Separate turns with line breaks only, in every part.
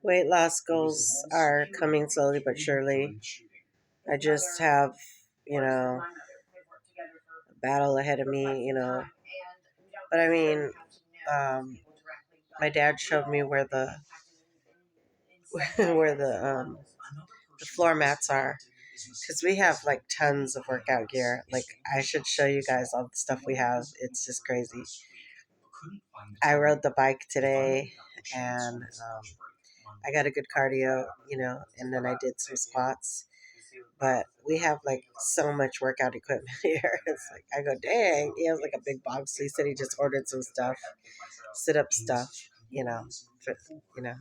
Weight loss goals are coming slowly but surely. I just have, a battle ahead of me, But I mean, um, my dad showed me where the where the floor mats are, because we have like tons of workout gear. Like, I should show you guys all the stuff we have. It's just crazy. I rode the bike today, and I got a good cardio, and then I did some squats. But we have like so much workout equipment here. It's like, I go, dang. He has like a big box. So he said he just ordered some stuff, sit up stuff,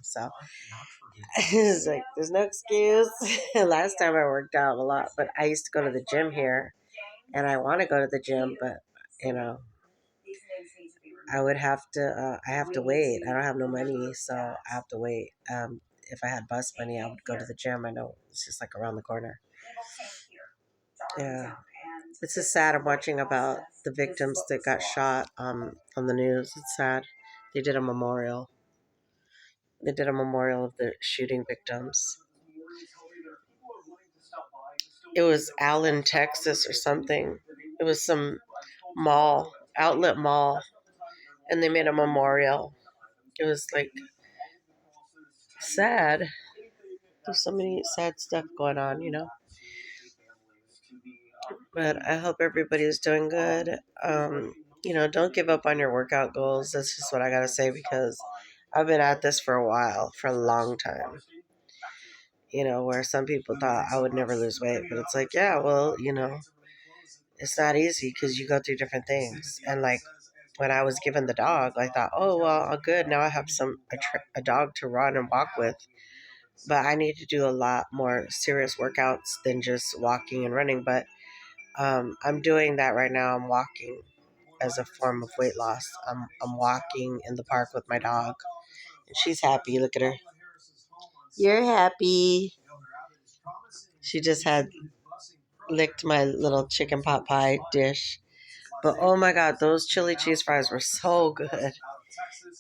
so it's like, there's no excuse. Last time I worked out a lot, but I used to go to the gym here, and I want to go to the gym, but you know, I would have to. I have to wait. I don't have no money, so I have to wait. If I had bus money, I would go to the gym. I know it's just like around the corner. Yeah, it's just sad. I'm watching about the victims that got shot on the news. It's sad. They did a memorial. They did a memorial of the shooting victims. It was Allen, Texas or something. It was some mall, outlet mall, and they made a memorial. It was like sad. There's so many sad stuff going on. But I hope everybody's doing good. Don't give up on your workout goals. That's just what I gotta say, because I've been at this for a while, for a long time. Where some people thought I would never lose weight, but it's like, yeah, well, it's not easy because you go through different things. And like, when I was given the dog, I thought, oh well, good. Now I have a dog to run and walk with. But I need to do a lot more serious workouts than just walking and running. But I'm doing that right now. I'm walking as a form of weight loss. I'm walking in the park with my dog, and she's happy. Look at her. You're happy. She just had licked my little chicken pot pie dish. But oh my god, those chili cheese fries were so good.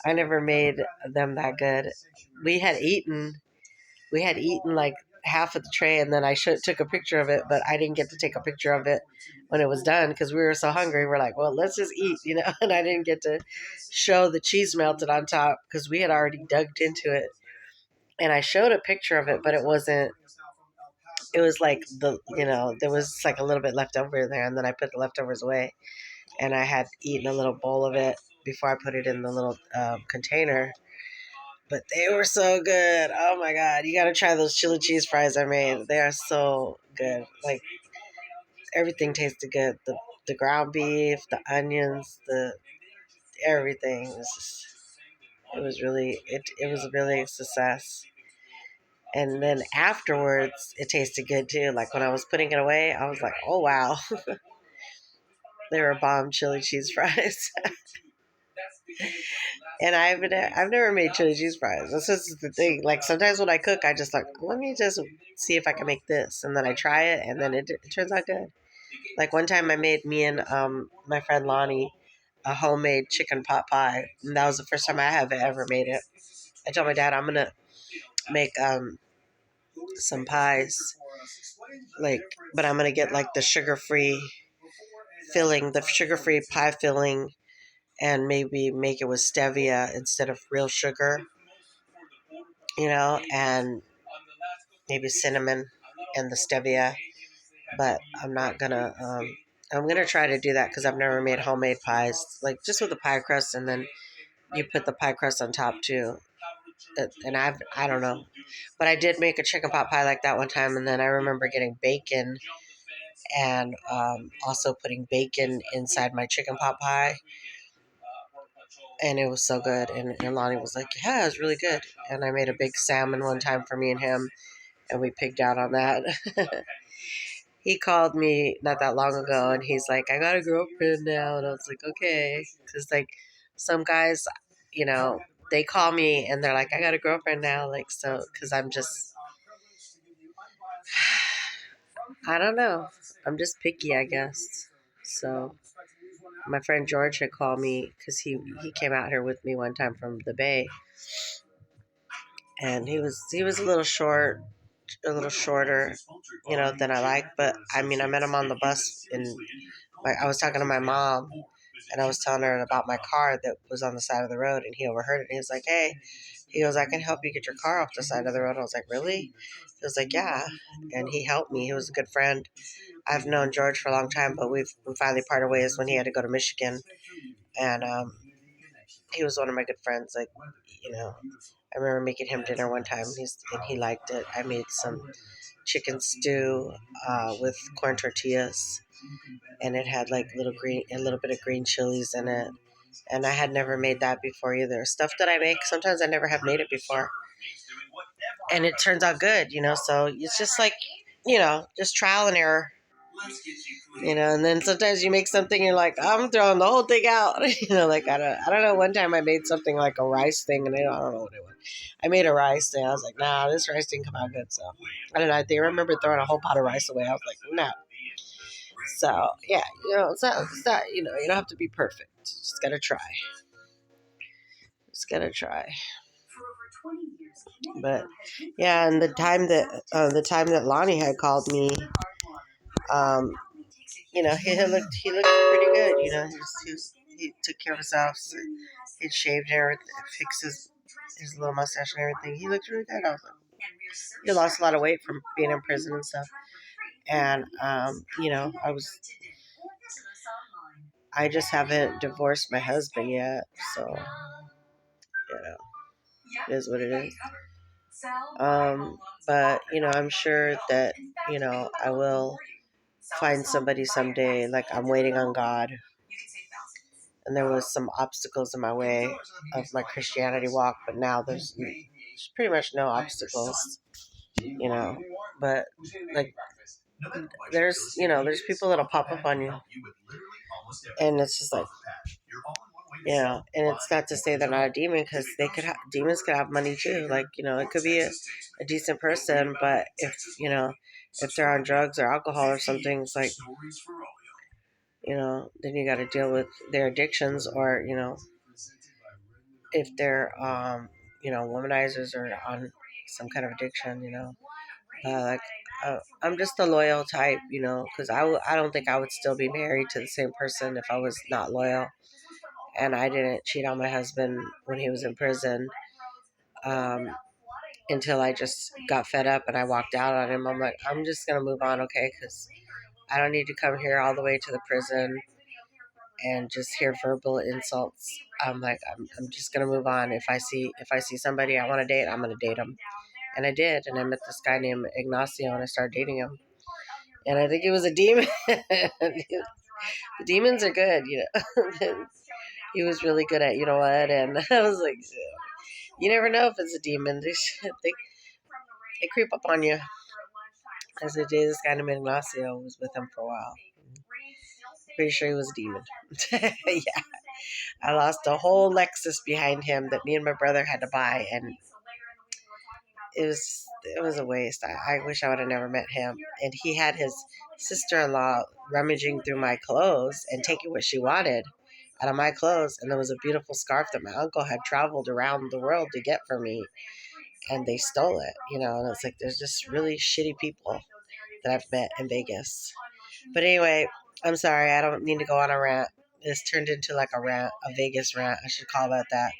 I never made them that good. We had eaten like half of the tray, and then I took a picture of it, but I didn't get to take a picture of it when it was done because we were so hungry. We're like, well, let's just eat, and I didn't get to show the cheese melted on top because we had already dug into it. And I showed a picture of it, but it wasn't. It was like there was like a little bit left over there, and then I put the leftovers away, and I had eaten a little bowl of it before I put it in the little container. But they were so good. Oh my god, you gotta try those chili cheese fries I made. They are so good. Like, everything tasted good. The ground beef, the onions, the everything. It was really a success. And then afterwards, it tasted good too. Like, when I was putting it away, I was like, oh wow, they were bomb chili cheese fries. And I've never made chili cheese fries. This is the thing. Like, sometimes when I cook, I just like, let me just see if I can make this, and then I try it, and then it turns out good. Like, one time I made me and my friend Lonnie a homemade chicken pot pie, and that was the first time I have ever made it. I told my dad I'm gonna make some pies, like, but I'm gonna get like the sugar-free pie filling, and maybe make it with stevia instead of real sugar, and maybe cinnamon and the stevia. But I'm not gonna. I'm gonna try to do that because I've never made homemade pies, like just with the pie crust, and then you put the pie crust on top too. And I don't know, but I did make a chicken pot pie like that one time, and then I remember getting bacon and also putting bacon inside my chicken pot pie, and it was so good. And Lonnie was like, "Yeah, it's really good." And I made a big salmon one time for me and him, and we pigged out on that. He called me not that long ago, and he's like, "I got a girlfriend now," and I was like, "Okay," because like some guys, you know, they call me and they're like, "I got a girlfriend now," like, so, because I'm just, I don't know, I'm just picky, I guess. So my friend George had called me because he came out here with me one time from the Bay, and he was a little shorter, than I like. But I mean, I met him on the bus, and I was talking to my mom, and I was telling her about my car that was on the side of the road, and he overheard it. And he was like, "Hey," he goes, "I can help you get your car off the side of the road." I was like, "Really?" He was like, "Yeah," and he helped me. He was a good friend. I've known George for a long time, but we finally parted ways when he had to go to Michigan, and he was one of my good friends. Like, I remember making him dinner one time, and he liked it. I made some chicken stew with corn tortillas, and it had like a little bit of green chilies in it. And I had never made that before either. Stuff that I make, sometimes I never have made it before, and it turns out good. So it's just like, just trial and error. And then sometimes you make something, you're like, I'm throwing the whole thing out. Like I don't know. One time I made something like a rice thing, and I don't know what it was. I made a rice thing. I was like, nah, this rice didn't come out good. So I don't know. I remember throwing a whole pot of rice away. I was like, no. So yeah, it's not, you don't have to be perfect. Just gotta try. Just gotta try. But yeah, and the time that Lonnie had called me, he looked pretty good. He took care of himself. So he'd shaved hair, fixed his little mustache and everything. He looked really good. I was like, he lost a lot of weight from being in prison and stuff. And I just haven't divorced my husband yet, so it is what it is. But I'm sure that I will find somebody someday. Like, I'm waiting on God. And there was some obstacles in my way of my Christianity walk, but now there's pretty much no obstacles, But like, there's people that'll pop up on you, and it's just like, and it's not to say they're not a demon, because demons could have money too. Like, it could be a decent person, but if they're on drugs or alcohol or something, it's like, then you got to deal with their addictions, or if they're womanizers or on some kind of addiction, like, I'm just a loyal type, because I don't think I would still be married to the same person if I was not loyal. And I didn't cheat on my husband when he was in prison, until I just got fed up and I walked out on him. I'm like, I'm just going to move on, okay? Because I don't need to come here all the way to the prison and just hear verbal insults. I'm like, I'm just going to move on. If I see somebody I want to date, I'm going to date him. And I did. And I met this guy named Ignacio, and I started dating him. And I think he was a demon. The demons are good, He was really good at, what? And I was like, you never know if it's a demon. They creep up on you. As I did, this guy named Ignacio was with him for a while. Pretty sure he was a demon. Yeah. I lost a whole Lexus behind him that me and my brother had to buy, and it was a waste. I wish I would have never met him. And he had his sister-in-law rummaging through my clothes and taking what she wanted out of my clothes. And there was a beautiful scarf that my uncle had traveled around the world to get for me, and they stole it, and it's like, there's just really shitty people that I've met in Vegas. But anyway, I'm sorry, I don't mean to go on a rant. This turned into like a Vegas rant. I should call it that.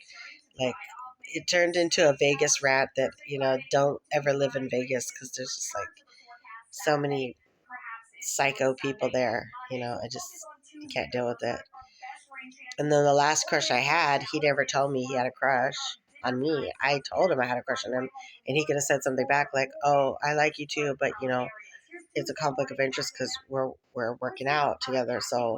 Like, it turned into a Vegas rant that, don't ever live in Vegas, because there's just like so many psycho people there. You can't deal with it. And then the last crush I had, he never told me he had a crush on me. I told him I had a crush on him, and he could have said something back like, "Oh, I like you too, but it's a conflict of interest because we're working out together, so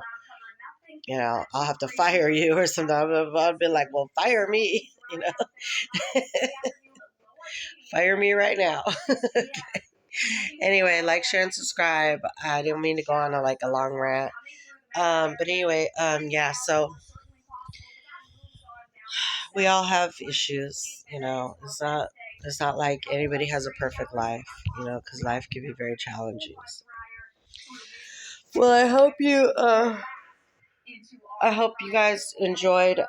I'll have to fire you or something." I'd be like, "Well, fire me, fire me right now." Anyway, like, share, and subscribe. I didn't mean to go on a long rant. But anyway, yeah. So we all have issues, It's not like anybody has a perfect life, because life can be very challenging. Well, I hope you guys enjoyed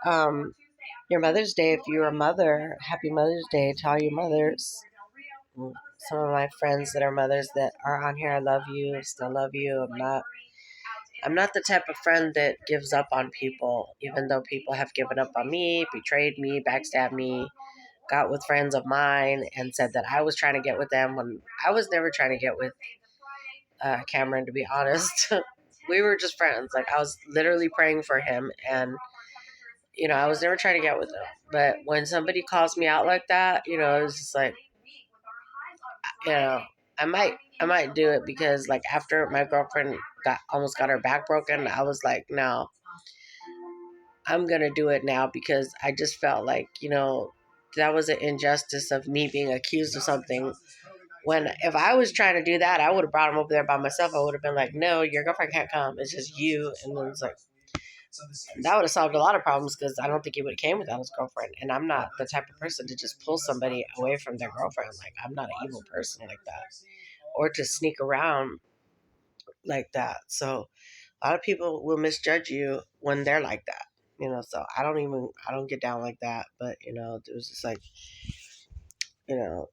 Your Mother's Day, if you're a mother, happy Mother's Day to all your mothers. Some of my friends that are mothers that are on here, I love you, still love you. I'm not the type of friend that gives up on people, even though people have given up on me, betrayed me, backstabbed me, got with friends of mine and said that I was trying to get with them when I was never trying to get with Cameron, to be honest. We were just friends. Like, I was literally praying for him, and, I was never trying to get with him. But when somebody calls me out like that, it was just like, you know, I might do it because, like, after my girlfriend almost got her back broken, I was like, no, I'm going to do it now because I just felt like, that was an injustice of me being accused of something. When if I was trying to do that, I would have brought him over there by myself. I would have been like, no, your girlfriend can't come. It's just you. And then it's like, that would have solved a lot of problems because I don't think he would have came without his girlfriend. And I'm not the type of person to just pull somebody away from their girlfriend. Like, I'm not an evil person like that. Or to sneak around like that. So a lot of people will misjudge you when they're like that. So I don't get down like that. But, it was just like, you know,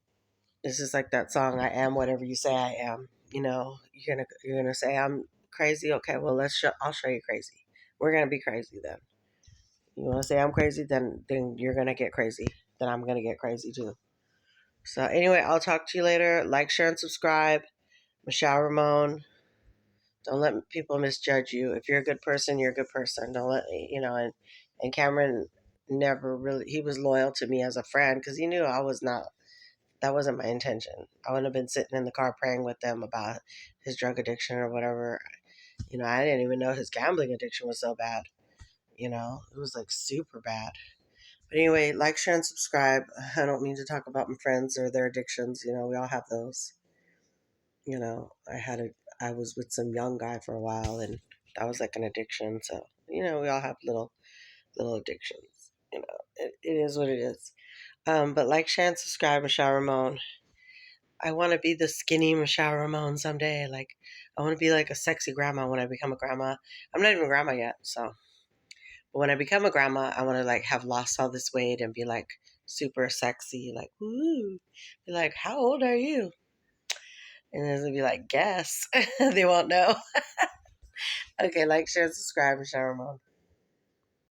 it's just like that song, I am whatever you say I am. You're gonna say I'm crazy. Okay, well I'll show you crazy. We're gonna be crazy then. You wanna say I'm crazy, then you're gonna get crazy. Then I'm gonna get crazy too. So anyway, I'll talk to you later. Like, share, and subscribe. Michelle Ramon. Don't let people misjudge you. If you're a good person, you're a good person. Don't let and Cameron never really, he was loyal to me as a friend because he knew I was not, that wasn't my intention. I wouldn't have been sitting in the car praying with them about his drug addiction or whatever. I didn't even know his gambling addiction was so bad. It was like super bad. But anyway, like, share, and subscribe. I don't mean to talk about my friends or their addictions. We all have those. I was with some young guy for a while, and that was like an addiction. So, we all have little addictions. It is what it is. But like, share, and subscribe, Michelle Ramon. I want to be the skinny Michelle Ramon someday. Like, I want to be like a sexy grandma when I become a grandma. I'm not even a grandma yet, so. But when I become a grandma, I want to like have lost all this weight and be like super sexy, like, woo. Be like, how old are you? And then they'll be like, guess. They won't know. Okay, like, share, subscribe, Michelle Ramon.